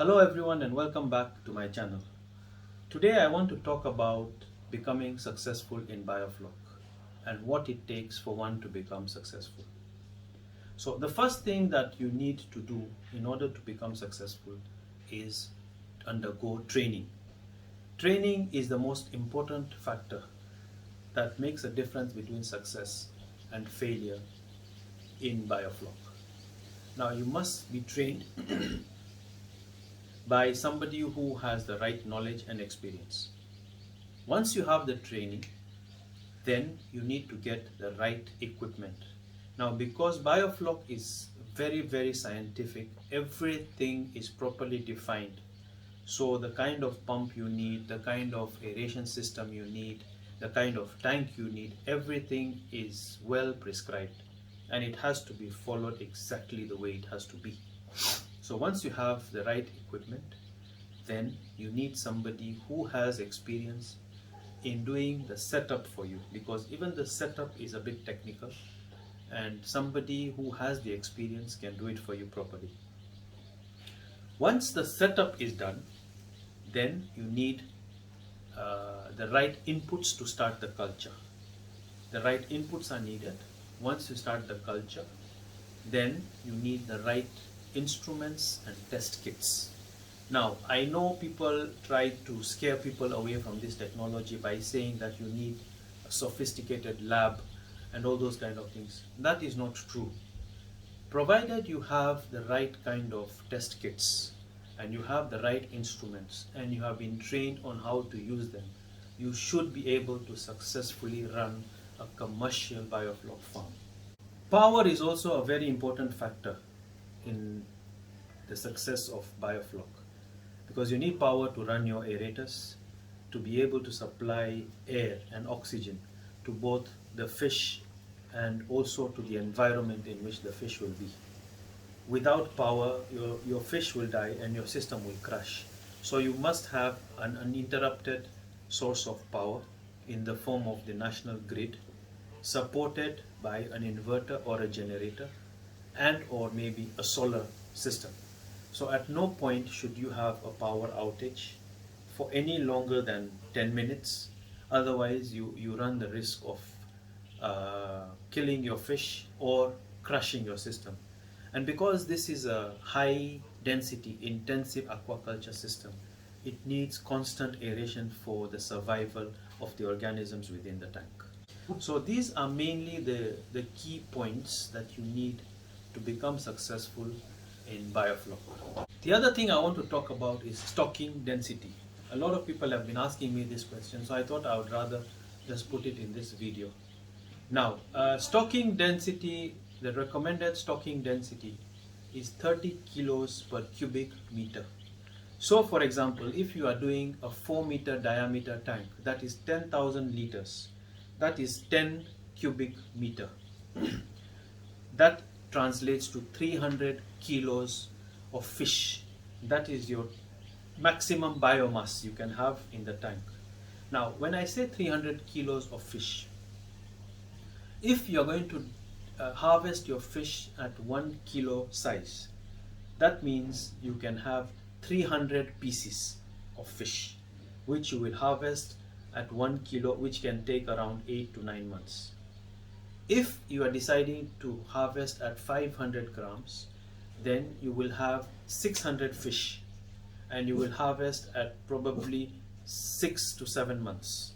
Hello everyone and welcome back to my channel. Today I want to talk about becoming successful in Biofloc and what it takes for one to become successful. So the first thing that you need to do in order to become successful is undergo training. Training is the most important factor that makes a difference between success and failure in Biofloc. Now you must be trained by somebody who has the right knowledge and experience. Once you have the training, then you need to get the right equipment. Now, because Biofloc is very scientific, everything is properly defined. So the kind of pump you need, the kind of aeration system you need, the kind of tank you need, everything is well prescribed and it has to be followed exactly the way it has to be. So once you have the right equipment, then you need somebody who has experience in doing the setup for you, because even the setup is a bit technical and somebody who has the experience can do it for you properly. Once the setup is done, then you need the right inputs to start the culture. The right inputs are needed. Once you start the culture, then you need the right instruments and test kits. Now, I know people try to scare people away from this technology by saying that you need a sophisticated lab and all those kind of things. That is not true. Provided you have the right kind of test kits and you have the right instruments and you have been trained on how to use them, you should be able to successfully run a commercial Biofloc farm. Power is also a very important factor in the success of Biofloc, because you need power to run your aerators, to be able to supply air and oxygen to both the fish and also to the environment in which the fish will be. Without power, your fish will die and your system will crash. So you must have an uninterrupted source of power in the form of the national grid, supported by an inverter or a generator and or maybe a solar system. So at no point should you have a power outage for any longer than 10 minutes. Otherwise you run the risk of killing your fish or crushing your system. And because this is a high density intensive aquaculture system, it needs constant aeration for the survival of the organisms within the tank. So these are mainly the key points that you need to become successful in Biofloc. The other thing I want to talk about is stocking density. A lot of people have been asking me this question, so I thought I would rather just put it in this video. Now, stocking density, the recommended stocking density is 30 kilos per cubic meter. So for example, if you are doing a 4-meter diameter tank, that is 10,000 liters, that is 10 cubic meter. That translates to 300 kilos of fish. That is your maximum biomass you can have in the tank. Now, when I say 300 kilos of fish, if you're going to harvest your fish at 1 kilo size, that means you can have 300 pieces of fish, which you will harvest at 1 kilo, which can take around 8 to 9 months. If you are deciding to harvest at 500 grams, then you will have 600 fish and you will harvest at probably 6 to 7 months.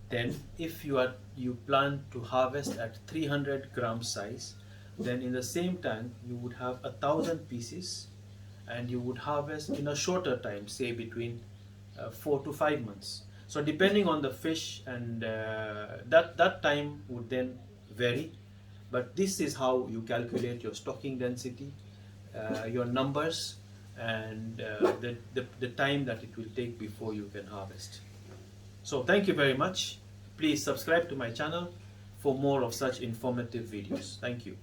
Then if you plan to harvest at 300 gram size, then in the same tank you would have 1,000 pieces and you would harvest in a shorter time, say between 4 to 5 months. So depending on the fish, and that time would then vary, but this is how you calculate your stocking density, your numbers, and the time that it will take before you can harvest. So thank you very much. Please subscribe to my channel for more of such informative videos. Thank you.